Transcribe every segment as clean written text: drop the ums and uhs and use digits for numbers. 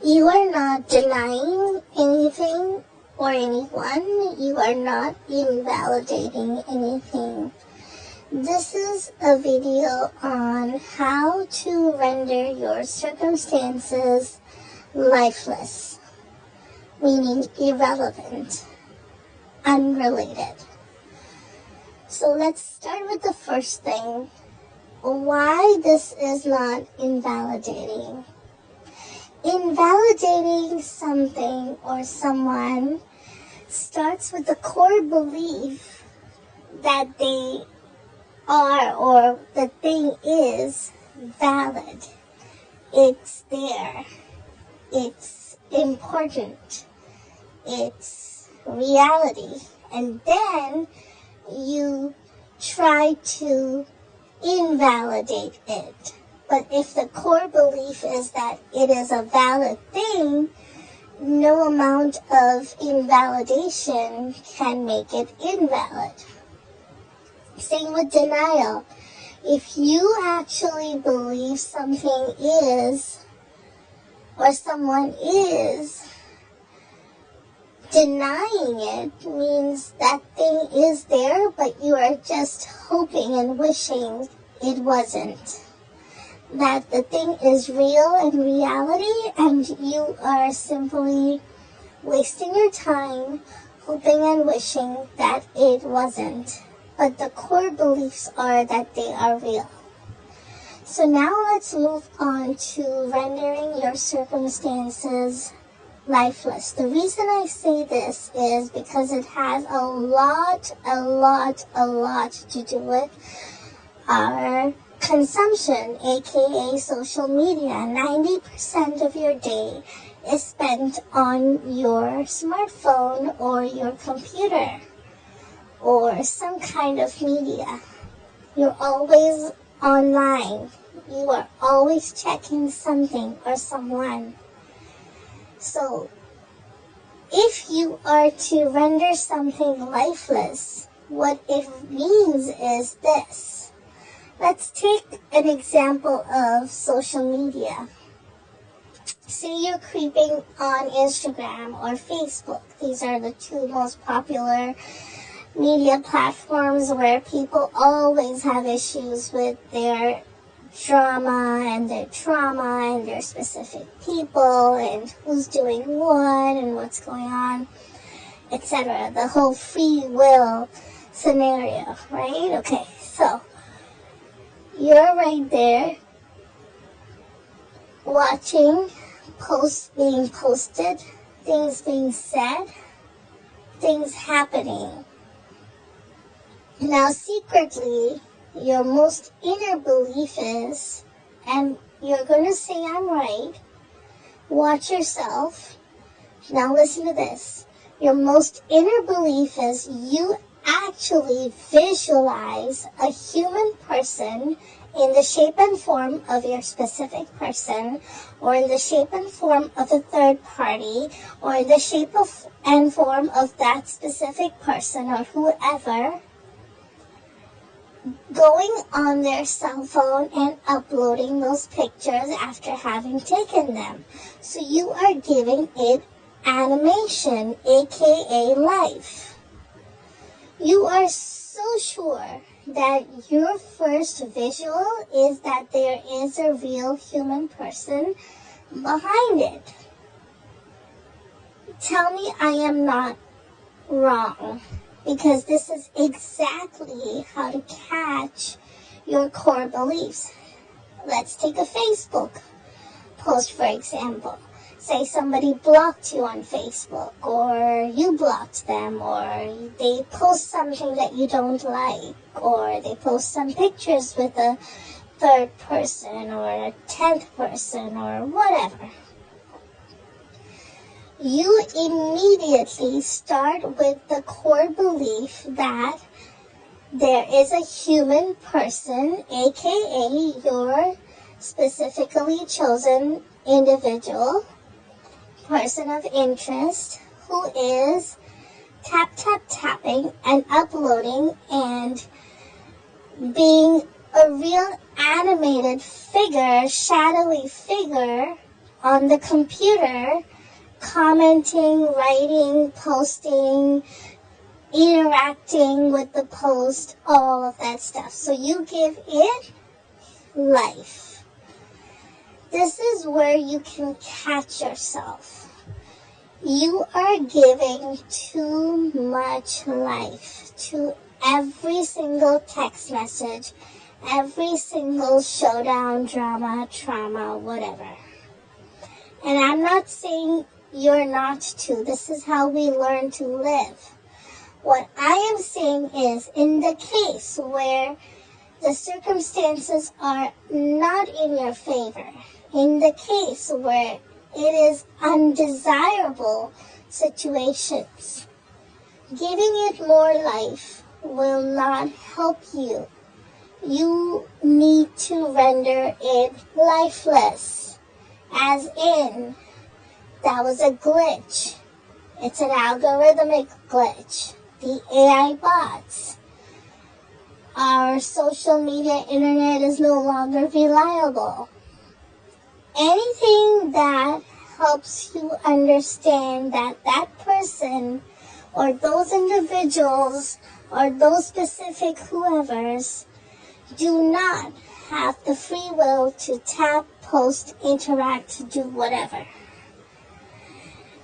You are not denying anything or anyone. You are not invalidating anything. This is a video on how to render your circumstances lifeless, meaning irrelevant, unrelated. So let's start with the first thing. Why this is not invalidating. Invalidating something or someone starts with the core belief that they are or the thing is valid. It's there. It's important. It's reality. And then you try to invalidate it. But if the core belief is that it is a valid thing, no amount of invalidation can make it invalid. Same with denial. If you actually believe something is, or someone is, denying it means that thing is there, but you are just hoping and wishing it wasn't. That the thing is real in reality, and you are simply wasting your time hoping and wishing that it wasn't. But the core beliefs are that they are real. So now let's move on to rendering your circumstances lifeless. The reason I say this is because it has a lot to do with our consumption, aka social media. 90% of your day is spent on your smartphone or your computer or some kind of media. You're always online. You are always checking something or someone. So, if you are to render something lifeless, what it means is this. Let's take an example of social media. Say you're creeping on Instagram or Facebook. These are the two most popular media platforms where people always have issues with their drama and their trauma and their specific people and who's doing what and what's going on, etc. The whole free will scenario, right? Okay, so you're right there watching posts being posted, things being said, things happening. Now, secretly, your most inner belief is, and you're going to say I'm right, watch yourself. Now listen to this. Your most inner belief is you actually visualize a human person in the shape and form of your specific person, or in the shape and form of a third party, or in the shape of and form of that specific person or whoever, going on their cell phone and uploading those pictures after having taken them. So you are giving it animation, aka life. You are so sure that your first visual is that there is a real human person behind it. Tell me I am not wrong. Because this is exactly how to catch your core beliefs. Let's take a Facebook post, for example. Say somebody blocked you on Facebook, or you blocked them, or they post something that you don't like, or they post some pictures with a third person, or a 10th person, or whatever. You immediately start with the core belief that there is a human person, aka your specifically chosen individual, person of interest, who is tapping and uploading and being a real animated figure, shadowy figure on the computer, commenting, writing, posting, interacting with the post, all of that stuff. So you give it life. This is where you can catch yourself. You are giving too much life to every single text message, every single showdown, drama, trauma, whatever. And I'm not saying you're not to. This is how we learn to live. What I am saying is, in the case where the circumstances are not in your favor, in the case where it is undesirable situations, giving it more life will not help you. You need to render it lifeless, as in, that was a glitch. It's an algorithmic glitch. The AI bots. Our social media internet is no longer reliable. Anything that helps you understand that that person or those individuals or those specific whoever's do not have the free will to tap, post, interact, do whatever.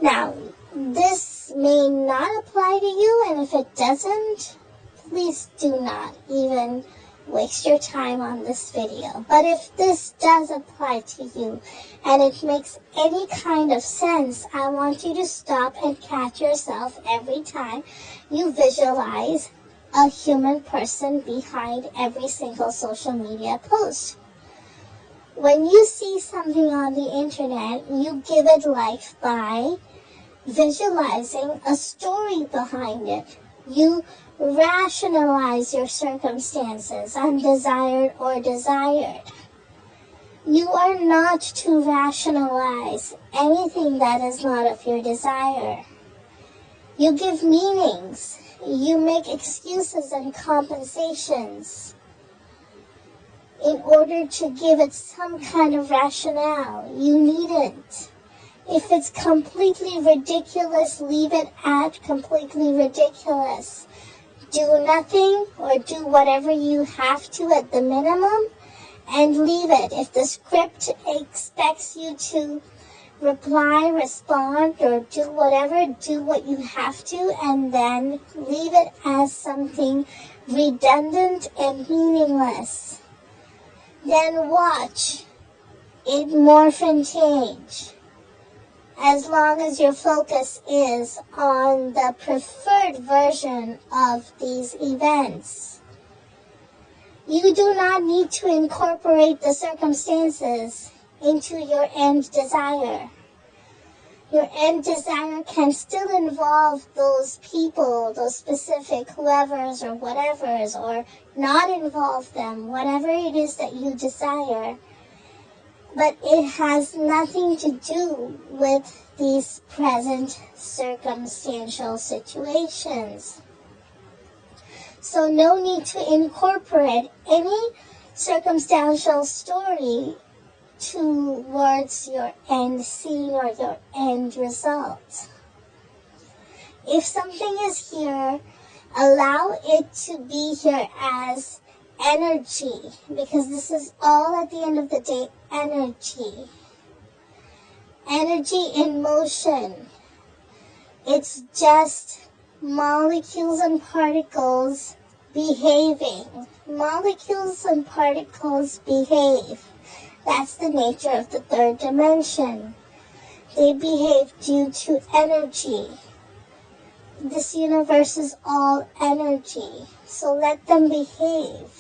Now, this may not apply to you, and if it doesn't, please do not even waste your time on this video. But if this does apply to you, and it makes any kind of sense, I want you to stop and catch yourself every time you visualize a human person behind every single social media post. When you see something on the internet, you give it life by visualizing a story behind it. You rationalize your circumstances, undesired or desired. You are not to rationalize anything that is not of your desire. You give meanings. You make excuses and compensations in order to give it some kind of rationale. You needn't. If it's completely ridiculous, leave it at completely ridiculous. Do nothing or do whatever you have to at the minimum and leave it. If the script expects you to reply, respond, or do whatever, do what you have to, and then leave it as something redundant and meaningless. Then watch it morph and change. As long as your focus is on the preferred version of these events. You do not need to incorporate the circumstances into your end desire. Your end desire can still involve those people, those specific whoever's or whatever's, or not involve them, whatever it is that you desire. But it has nothing to do with these present circumstantial situations. So no need to incorporate any circumstantial story towards your end scene or your end result. If something is here, allow it to be here as energy, because this is all at the end of the day energy. Energy in motion. It's just molecules and particles behaving. Molecules and particles behave. That's the nature of the third dimension. They behave due to energy. This universe is all energy, so let them behave.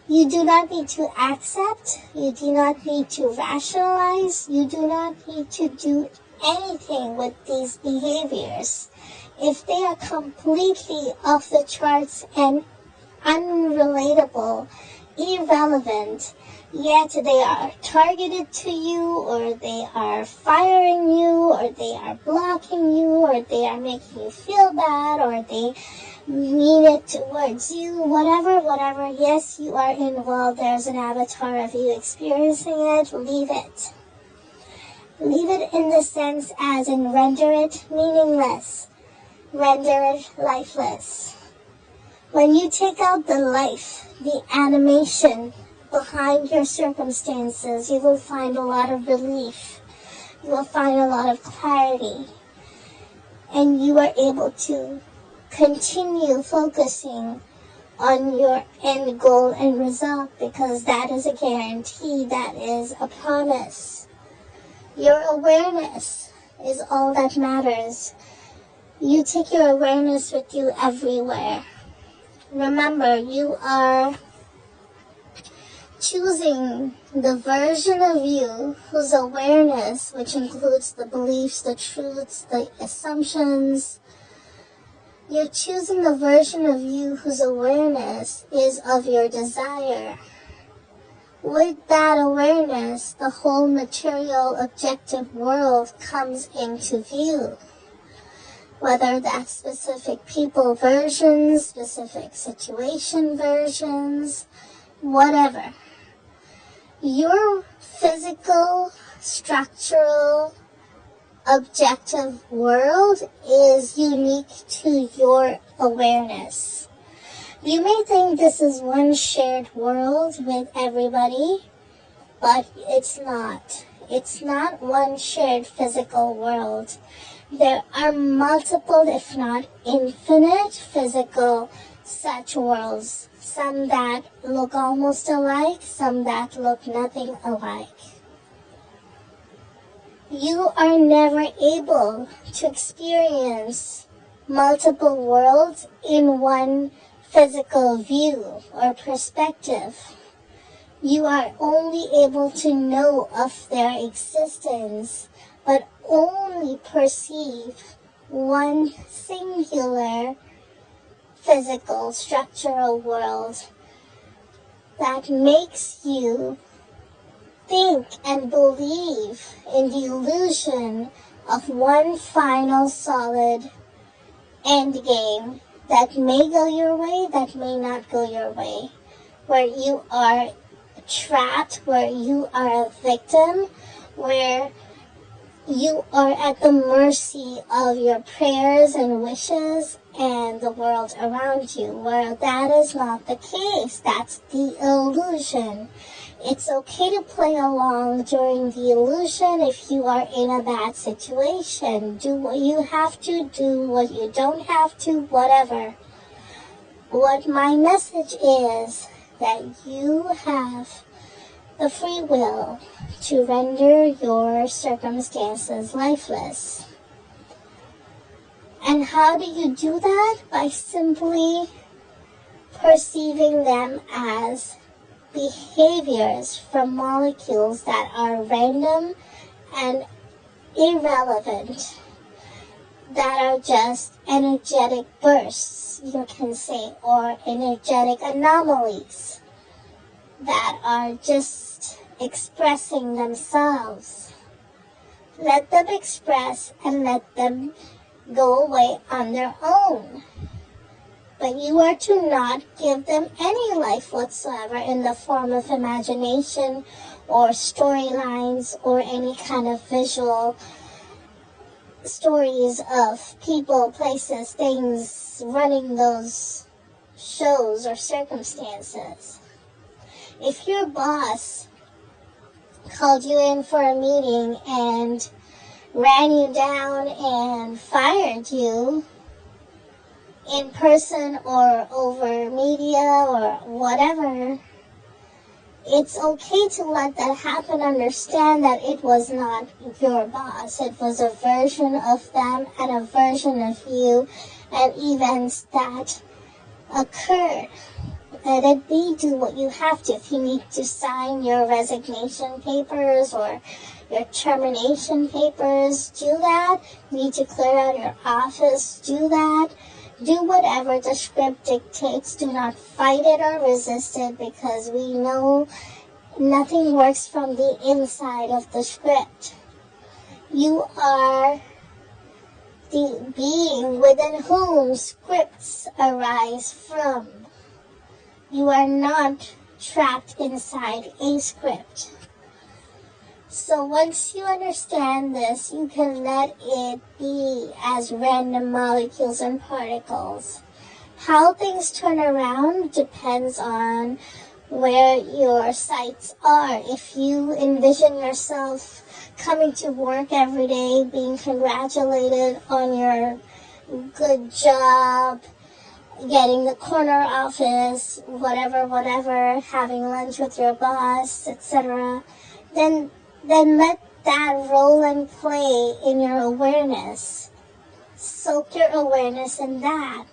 You do not need to accept, you do not need to rationalize, you do not need to do anything with these behaviors. If they are completely off the charts and unrelatable, irrelevant, yet they are targeted to you, or they are firing you, or they are blocking you, or they are making you feel bad, or they mean it towards you, whatever, yes, you are involved, there's an avatar of you experiencing it, leave it. Leave it in the sense as in render it meaningless, render it lifeless. When you take out the life, the animation behind your circumstances, you will find a lot of relief. You will find a lot of clarity. And you are able to continue focusing on your end goal and result, because that is a guarantee, that is a promise. Your awareness is all that matters. You take your awareness with you everywhere. Remember, you are choosing the version of you whose awareness, which includes the beliefs, the truths, the assumptions, you're choosing the version of you whose awareness is of your desire. With that awareness, the whole material objective world comes into view. Whether that's specific people versions, specific situation versions, whatever. Your physical, structural, objective world is unique to your awareness. You may think this is one shared world with everybody, but it's not. It's not one shared physical world. There are multiple, if not infinite, physical such worlds. Some that look almost alike, some that look nothing alike. You are never able to experience multiple worlds in one physical view or perspective. You are only able to know of their existence, but only perceive one singular physical structural world that makes you think and believe in the illusion of one final solid end game that may go your way, that may not go your way, where you are trapped, where you are a victim, where you are at the mercy of your prayers and wishes and the world around you, where that is not the case. That's the illusion. It's okay to play along during the illusion if you are in a bad situation. Do what you have to, do what you don't have to, whatever. What my message is that you have the free will to render your circumstances lifeless. And how do you do that? By simply perceiving them as behaviors from molecules that are random and irrelevant, that are just energetic bursts, you can say, or energetic anomalies that are just expressing themselves. Let them express and let them go away on their own. But you are to not give them any life whatsoever in the form of imagination or storylines or any kind of visual stories of people, places, things running those shows or circumstances. If your boss called you in for a meeting and ran you down and fired you in person or over media or whatever, it's okay to let that happen. Understand that it was not your boss. It was a version of them and a version of you and events that occurred. Let it be. Do what you have to. If you need to sign your resignation papers or your termination papers, do that. You need to clear out your office, do that. Do whatever the script dictates. Do not fight it or resist it, because we know nothing works from the inside of the script. You are the being within whom scripts arise from. You are not trapped inside a script. So once you understand this, you can let it be as random molecules and particles. How things turn around depends on where your sights are. If you envision yourself coming to work every day, being congratulated on your good job, getting the corner office, whatever, having lunch with your boss, etc., then let that roll and play in your awareness. Soak your awareness in that.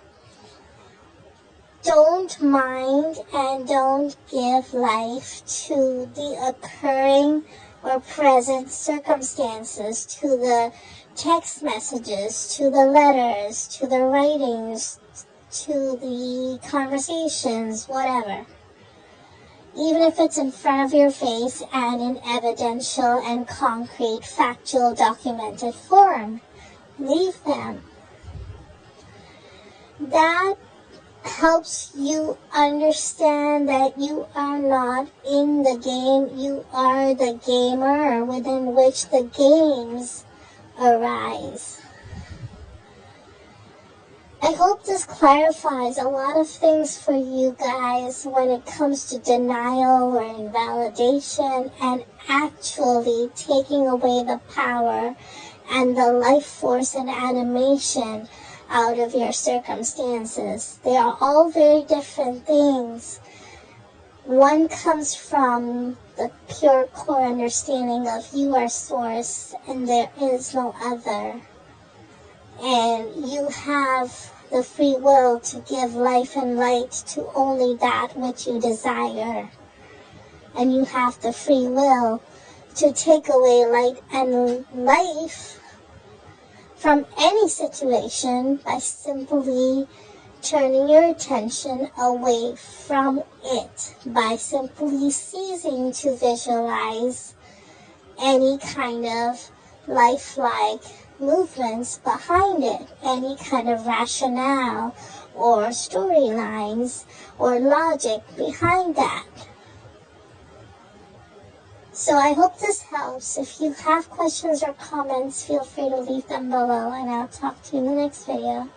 Don't mind and don't give life to the occurring or present circumstances, to the text messages, to the letters, to the writings, to the conversations, whatever. Even if it's in front of your face and in evidential and concrete, factual, documented form, leave them. That helps you understand that you are not in the game, you are the gamer within which the games arise. I hope this clarifies a lot of things for you guys when it comes to denial or invalidation and actually taking away the power and the life force and animation out of your circumstances. They are all very different things. One comes from the pure core understanding of you are source and there is no other. And you have the free will to give life and light to only that which you desire. And you have the free will to take away light and life from any situation by simply turning your attention away from it, by simply ceasing to visualize any kind of lifelike movements behind it, any kind of rationale or storylines or logic behind that. So I hope this helps. If you have questions or comments, feel free to leave them below, and I'll talk to you in the next video.